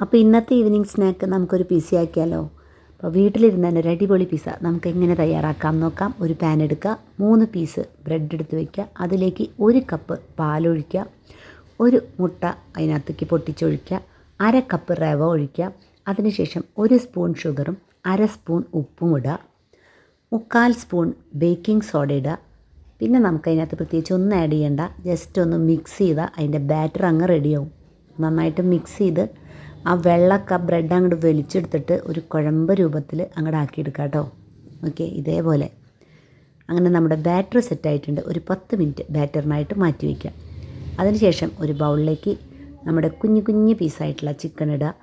അപ്പോൾ ഇന്നത്തെ evening snack നമുക്കൊരു പിസ്സ ആക്കിയാലോ. അപ്പോൾ വീട്ടിലിരുന്ന് തന്നെ ഒരു അടിപൊളി പിസ്സ നമുക്ക് എങ്ങനെ തയ്യാറാക്കാം നോക്കാം. ഒരു പാൻ എടുക്കുക, 3 പീസ് ബ്രെഡ് എടുത്ത് വയ്ക്കുക, അതിലേക്ക് 1 കപ്പ് പാലൊഴിക്കുക, 1 മുട്ട അതിനകത്തേക്ക് പൊട്ടിച്ചൊഴിക്കുക, 1/2 കപ്പ് റവ ഒഴിക്കുക, അതിനുശേഷം 1 സ്പൂൺ ഷുഗറും 1/2 സ്പൂൺ ഉപ്പും ഇടുക, 3/4 സ്പൂൺ ബേക്കിംഗ് സോഡ ഇടുക. പിന്നെ നമുക്കതിനകത്ത് പ്രത്യേകിച്ച് ഒന്നും ആഡ് ചെയ്യേണ്ട, ജസ്റ്റ് ഒന്ന് മിക്സ് ചെയ്താൽ അതിൻ്റെ ബാറ്റർ അങ്ങ് റെഡിയാവും. നന്നായിട്ട് മിക്സ് ചെയ്ത് ആ വെള്ളമൊക്കെ ബ്രെഡ് അങ്ങോട്ട് വലിച്ചെടുത്തിട്ട് ഒരു കുഴമ്പ് രൂപത്തിൽ അങ്ങോട്ട് ആക്കിയെടുക്കുക കേട്ടോ. ഓക്കെ, ഇതേപോലെ അങ്ങനെ നമ്മുടെ ബാറ്റർ സെറ്റായിട്ടുണ്ട്. ഒരു 10 മിനിറ്റ് ബാറ്ററിനായിട്ട് മാറ്റി വയ്ക്കുക. അതിനുശേഷം ഒരു ബൗളിലേക്ക് നമ്മുടെ കുഞ്ഞു കുഞ്ഞു പീസായിട്ടുള്ള ചിക്കൻ ഇടുക,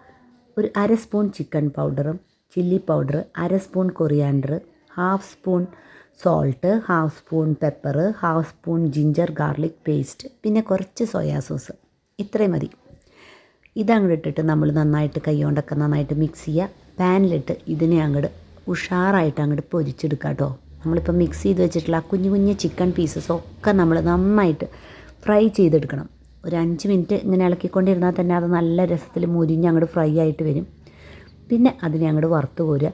ഒരു 1/2 സ്പൂൺ ചിക്കൻ പൗഡറും chilli powder, 1/2 spoon coriander, 1/2 spoon salt, 1/2 spoon pepper, 1/2 spoon ginger garlic paste, പിന്നെ കുറച്ച് സോയാ സോസ്. ഇത്രയും മതി. ഇതങ്ങോട്ട് ഇട്ടിട്ട് നമ്മൾ നന്നായിട്ട് കൈകൊണ്ടൊക്കെ നന്നായിട്ട് മിക്സ് ചെയ്യുക. പാനിലിട്ട് ഇതിനെ അങ്ങോട്ട് ഉഷാറായിട്ട് അങ്ങോട്ട് പൊരിച്ചെടുക്കുക കേട്ടോ. നമ്മളിപ്പോൾ മിക്സ് ചെയ്ത് വെച്ചിട്ടുള്ള ആ കുഞ്ഞു കുഞ്ഞു ചിക്കൻ പീസസൊക്കെ നമ്മൾ നന്നായിട്ട് ഫ്രൈ ചെയ്തെടുക്കണം. ഒരു 5 മിനിറ്റ് ഇങ്ങനെ ഇളക്കിക്കൊണ്ടിരുന്നാൽ തന്നെ അത് നല്ല രസത്തിൽ മുരിഞ്ഞ് അങ്ങോട്ട് ഫ്രൈ ആയിട്ട് വരും. പിന്നെ അതിനെ അങ്ങോട്ട് വറുത്ത് കോരുക.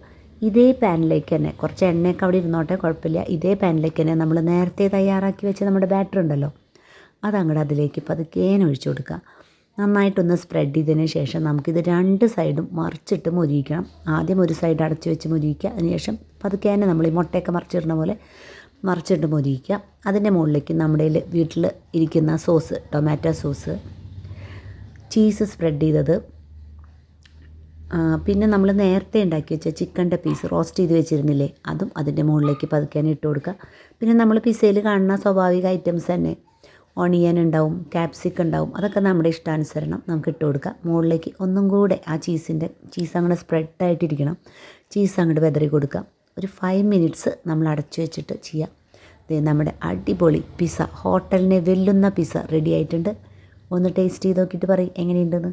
ഇതേ പാനിലേക്ക് തന്നെ കുറച്ച് എണ്ണയൊക്കെ അവിടെ ഇരുന്നോട്ടെ, കുഴപ്പമില്ല. ഇതേ പാനിലേക്ക് തന്നെ നമ്മൾ നേരത്തെ തയ്യാറാക്കി വെച്ച നമ്മുടെ ബാറ്റർ ഉണ്ടല്ലോ, അതങ്ങോട്ട് അതിലേക്ക് പതുക്കേനെ ഒഴിച്ചു കൊടുക്കുക. നന്നായിട്ടൊന്ന് സ്പ്രെഡ് ചെയ്തതിന് ശേഷം നമുക്കിത് 2 സൈഡും മറിച്ചിട്ട് മുരിയിക്കണം. ആദ്യം ഒരു സൈഡ് അടച്ച് വെച്ച് മുരിയിക്കുക, അതിനുശേഷം പതുക്കേനെ നമ്മൾ ഈ മുട്ടയൊക്കെ മറിച്ചിടുന്ന പോലെ മറിച്ചിട്ട് മുരിയിക്കുക. അതിൻ്റെ മുകളിലേക്ക് നമ്മുടെ വീട്ടിൽ ഇരിക്കുന്ന sauce, tomato sauce, cheese spread ചെയ്തത്, പിന്നെ നമ്മൾ നേരത്തെ ഉണ്ടാക്കി വെച്ച ചിക്കൻ്റെ പീസ് റോസ്റ്റ് ചെയ്ത് വെച്ചിരുന്നില്ലേ, അതും അതിൻ്റെ മുകളിലേക്ക് പതുക്കേനെ ഇട്ട് കൊടുക്കുക. പിന്നെ നമ്മൾ പിസ്സയിൽ കാണുന്ന സ്വാഭാവിക ഐറ്റംസ് തന്നെ, ഓണിയൻ ഉണ്ടാവും, ക്യാപ്സിക്കം ഉണ്ടാവും, അതൊക്കെ നമ്മുടെ ഇഷ്ടാനുസരണം നമുക്ക് ഇട്ട് കൊടുക്കുക. മുകളിലേക്ക് ഒന്നും കൂടെ ആ ചീസ് അങ്ങോട്ട് സ്പ്രെഡായിട്ടിരിക്കണം. ചീസ് അങ്ങോട്ട് വെതറി കൊടുക്കുക. ഒരു 5 മിനിറ്റ്സ് നമ്മൾ അടച്ചു വെച്ചിട്ട് ചെയ്യാം. നമ്മുടെ അടിപൊളി പിസ്സ, ഹോട്ടലിനെ വെല്ലുന്ന പിസ്സ റെഡി ആയിട്ടുണ്ട്. ഒന്ന് ടേസ്റ്റ് ചെയ്ത് നോക്കിയിട്ട് പറയും എങ്ങനെയുണ്ടെന്ന്.